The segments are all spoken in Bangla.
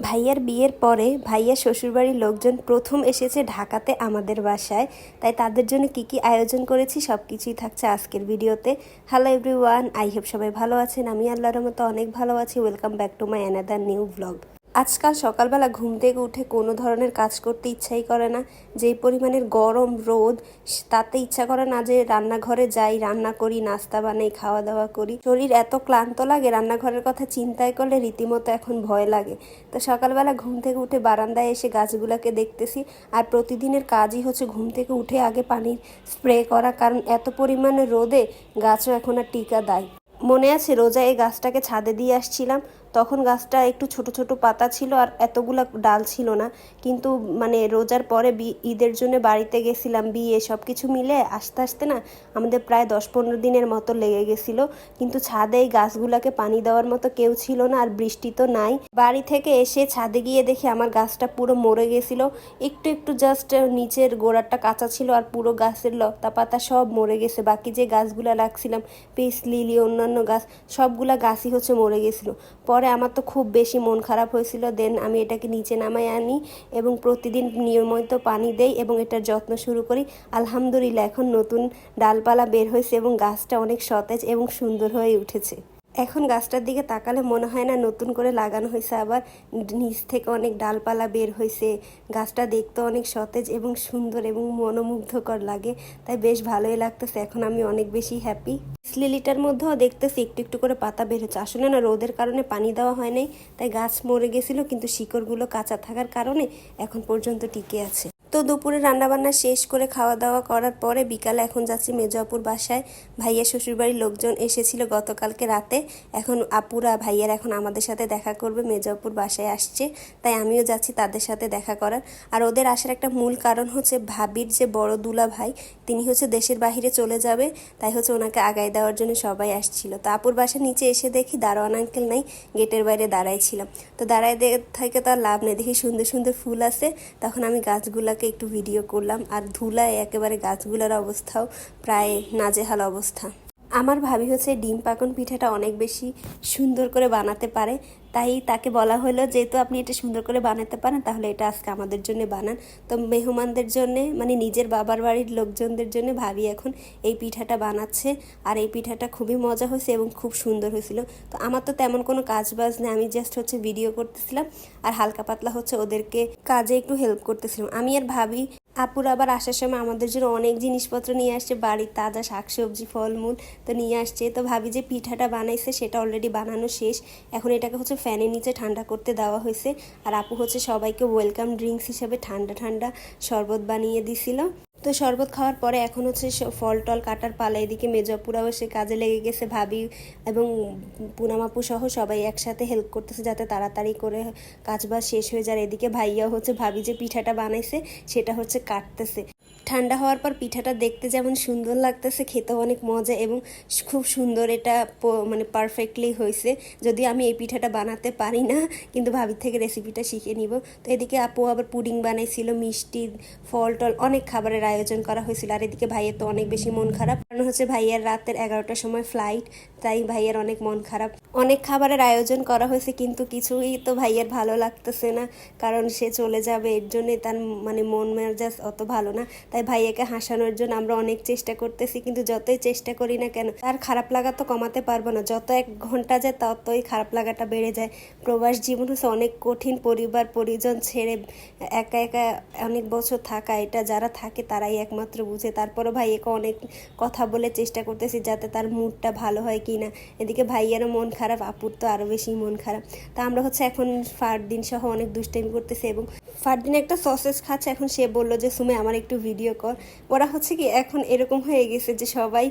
ভাইয়ার বিয়ের পরে ভাইয়ার শ্বশুরবাড়ির লোকজন প্রথম এসেছে ঢাকাতে আমাদের বাসায়। তাই তাদের জন্য কি কি আয়োজন করেছি সব কিছুই থাকছে আজকের ভিডিওতে। হ্যালো এভরিওয়ান, আই হোপ সবাই ভালো আছেন। আমি আল্লাহর মতো অনেক ভালো আছি। Welcome back to my another new blog. আজকাল সকালবেলা ঘুম থেকে উঠে কোনো ধরনের কাজ করতে ইচ্ছাই করে না। যেই পরিমাণের গরম রোদ, তাতে ইচ্ছা করে না যে রান্নাঘরে যাই, রান্না করি, নাস্তা বানাই, খাওয়া দাওয়া করি। শরীর এত ক্লান্ত লাগে, রান্নাঘরের কথা চিন্তায় করলে রীতিমতো এখন ভয় লাগে। তো সকালবেলা ঘুম থেকে উঠে বারান্দায় এসে গাছগুলোকে দেখতেছি। আর প্রতিদিনের কাজই হচ্ছে ঘুম থেকে উঠে আগে পানি স্প্রে করা, কারণ এত পরিমাণে রোদে গাছও এখন আর টিকা দেয়। মনে আছে রোজা এই গাছটাকে ছাদে দিয়ে আসছিলাম, তখন গাছটা একটু ছোট ছোট পাতা ছিল আর এতগুলা ডাল ছিল না। কিন্তু রোজার পরে ঈদের জন্য বাড়িতে গেছিলাম, বিয়ে সব কিছু মিলে আস্তে আস্তে না আমাদের প্রায় 10-15 দিনের মতো লেগে গেছিল। কিন্তু ছাদে এই গাছগুলাকে পানি দেওয়ার মতো কেউ ছিল না, আর বৃষ্টি তো নাই। বাড়ি থেকে এসে ছাদে গিয়ে দেখি আমার গাছটা পুরো মরে গেছিল। একটু একটু জাস্ট নিচের গোড়াটা কাঁচা ছিল, আর পুরো গাছের লতা পাতা সব মরে গেছে। বাকি যে গাছগুলা রাখছিলাম, পিস লিলি অন্যান্য গাছ, সবগুলা গাছই হচ্ছে মরে গেছিল। পরে আমার তো খুব বেশি মন খারাপ হয়েছিল। দেন আমি এটাকে নিচে নামাই আনি এবং প্রতিদিন নিয়মিত পানি দেই এবং এটার যত্ন শুরু করি। আলহামদুলিল্লাহ এখন নতুন ডালপালা বের হয়েছে এবং গাছটা অনেক সতেজ এবং সুন্দর হয়ে উঠেছে। এখন গাছটার দিকে তাকালে মনে হয় না নতুন করে লাগানো হয়েছে, আবার নিচ থেকে অনেক ডালপালা বের হয়েছে। গাছটা দেখতে অনেক সতেজ এবং সুন্দর এবং মনোমুগ্ধকর লাগে, তাই বেশ ভালোই লাগতেছে। এখন আমি অনেক বেশি হ্যাপি। লিলিটার মধ্যেও দেখতেছি একটু একটু করে পাতা বের হচ্ছে। আসলে না রোদের কারণে পানি দেওয়া হয় নাই, তাই গাছ মরে গেছিল, কিন্তু শিকড়গুলো কাঁচা থাকার কারণে এখন পর্যন্ত টিকে আছে। তো দুপুরে রান্নাবান্না শেষ করে খাওয়া দাওয়া করার পরে বিকালে এখন যাচ্ছি মেজো আপুর বাসায়। ভাইয়া শ্বশুরবাড়ির লোকজন এসেছিল গতকালকে রাতে। এখন আপুরা ভাইয়ার এখন আমাদের সাথে দেখা করবে, মেজো আপুর বাসায় আসছে, তাই আমিও যাচ্ছি তাদের সাথে দেখা করার। আর ওদের আসার একটা মূল কারণ হচ্ছে ভাবির যে বড় দুলা ভাই, তিনি হচ্ছে দেশের বাহিরে চলে যাবে, তাই হচ্ছে ওনাকে আগায় দেওয়ার জন্য সবাই আসছিল। তো আপুর বাসার নিচে এসে দেখি দারোয়ান আঙ্কেল নাই, গেটের বাইরে দাঁড়াই ছিলাম। তো দাঁড়ায় থেকে তো আর লাভ নেই, দেখি সুন্দর সুন্দর ফুল আছে। তখন আমি গাছগুলাকে একটু ভিডিও করলাম, আর ধুলায় একেবারে গাছগুলোর অবস্থাও প্রায় নাজেহাল অবস্থা। আমার ভাবি হচ্ছে ডিম পাকন পিঠাটা অনেক বেশি সুন্দর করে বানাতে পারে, তাই তাকে বলা হলো যেহেতু আপনি এটা সুন্দর করে বানাতে পারেন তাহলে এটা আজকে আমাদের জন্য বানান। তো মেহমানদের জন্য নিজের বাবার বাড়ির লোকজনদের জন্য ভাবি এখন এই পিঠাটা বানাচ্ছে। আর এই পিঠাটা খুবই মজা হয়েছে এবং খুব সুন্দর হয়েছিল। তো আমার তো তেমন কোনো কাজ বাজ নেই, আমি জাস্ট হচ্ছে ভিডিও করতেছিলাম আর হালকা পাতলা হচ্ছে ওদেরকে কাজে একটু হেল্প করতেছিলাম। আমি আর ভাবি আপুর আবার আসার সময় আমাদের জন্য অনেক জিনিসপত্র নিয়ে আসছে, বাড়ির তাজা শাকসবজি ফলমূল তো নিয়ে আসছে। তো ভাবি যে পিঠাটা বানাইছে সেটা অলরেডি বানানো শেষ, এখন এটাকে হচ্ছে ফ্যানের নিচে ঠান্ডা করতে দেওয়া হয়েছে। আর আপু হচ্ছে সবাইকে ওয়েলকাম ড্রিঙ্কস হিসেবে ঠান্ডা ঠান্ডা শরবত বানিয়ে দিছিল। তো শরবত খাওয়ার পরে এখন হচ্ছে ফল টল কাটার পালা। এদিকে মেজপুরাও সে কাজে লেগে গেছে, ভাবি এবং পুনামাপু সহ সবাই একসাথে হেল্প করতেছে যাতে তাড়াতাড়ি করে কাজবাজ শেষ হয়ে যায়। এদিকে ভাইয়াও হচ্ছে ভাবি যে পিঠাটা বানাইছে সেটা হচ্ছে কাটতেছে। ঠান্ডা হওয়ার পর পিঠাটা দেখতে যেমন সুন্দর লাগতেছে, খেতেও অনেক মজা এবং খুব সুন্দর। এটা পারফেক্টলি হয়েছে। যদিও আমি এই পিঠাটা বানাতে পারি না, কিন্তু ভাবির থেকে রেসিপিটা শিখে নিব। তো এদিকে আপু আবার পুডিং বানাইছিল, মিষ্টি ফল টল অনেক খাবারের আয়োজন করা হয়েছিল। আর এদিকে ভাইয়ের তো অনেক বেশি মন খারাপ, কারণ হচ্ছে ভাইয়ের রাতের 11টার সময় ফ্লাইট, তাই ভাইয়ের অনেক মন খারাপ। অনেক খাবারের আয়োজন করা হয়েছে কিন্তু কিছুই তো ভাইয়ের ভালো লাগতেছে না, কারণ সে চলে যাবে, এর জন্যই তার মন মেজাজ অত ভালো না। তাই ভাইয়াকে হাসানোর জন্য আমরা অনেক চেষ্টা করতেছি, কিন্তু যতই চেষ্টা করি না কেন তার খারাপ লাগা তো কমাতে পারবো না। যত 1 ঘন্টা যায় ততই খারাপ লাগাটা বেড়ে যায়। প্রবাস জীবন হচ্ছে অনেক কঠিন, পরিবার পরিজন ছেড়ে একা একা অনেক বছর থাকা, এটা যারা থাকে তারাই একমাত্র বুঝে। তারপরও ভাইয়াকে অনেক কথা বলে চেষ্টা করতেছি যাতে তার মুডটা ভালো হয় কি না। এদিকে ভাইয়ারও মন খারাপ, আপুর তো আরও বেশি মন খারাপ। তা আমরা হচ্ছে এখন ফারদিন সহ অনেক দুষ্টামি করতেছি এবং ফারদিন একটা সসেস খাচ্ছে। এখন সে বললো যে সুমে আমার একটু ভিডিও কর। ওরা হচ্ছে কি এখন এরকম হয়ে গেছে যে সবাই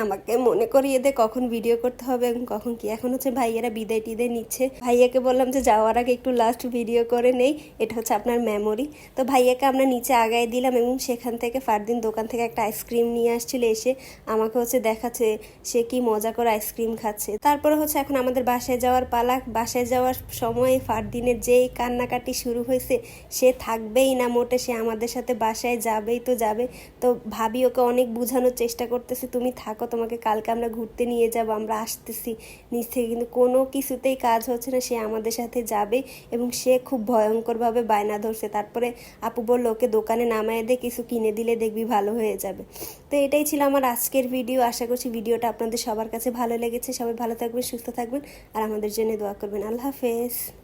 আমাকে মনে করিয়ে দে কখন ভিডিও করতে হবে এবং কখন কি। এখন হচ্ছে ভাইয়ারা বিদায় টিদায় নিচ্ছে। ভাইয়াকে বললাম যে যাওয়ার আগে একটু লাস্ট ভিডিও করে নেই, এটা হচ্ছে আপনার মেমোরি। তো ভাইয়াকে আমরা নিচে আগায় দিলাম এবং সেখান থেকে ফারদিন দোকান থেকে একটা আইসক্রিম নিয়ে আসছিল, এসে আমাকে হচ্ছে দেখাচ্ছে সে কি মজা করে আইসক্রিম খাচ্ছে। তারপরে হচ্ছে এখন আমাদের বাসায় যাওয়ার পালা। বাসায় যাওয়ার সময় ফারদিনের যেই কান্নাকাটি শুরু হয়েছে, সে থাকবেই না মোটে, সে আমাদের সাথে বাসায় যাবেই তো যাবে। তো ভাবি ওকে অনেক বোঝানোর চেষ্টা করতেছে, তুমি থাকো, তোমাকে কালকে আমরা ঘুরতে নিয়ে যাব, আমরা আসতেছি নিচ থেকে, কিন্তু কোনো কিছুতেই কাজ হচ্ছে না। সে আমাদের সাথে যাবে এবং সে খুব ভয়ঙ্করভাবে বায়না ধরছে। তারপরে আপু বলল ওকে দোকানে নামায় দে, কিছু কিনে দিলে দেখবি ভালো হয়ে যাবে। তো এটাই ছিল আমার আজকের ভিডিও। আশা করছি ভিডিওটা আপনাদের সবার কাছে ভালো লেগেছে। সবাই ভালো থাকবেন, সুস্থ থাকবেন আর আমাদের জন্য দোয়া করবেন। আল্লাহ হাফেজ।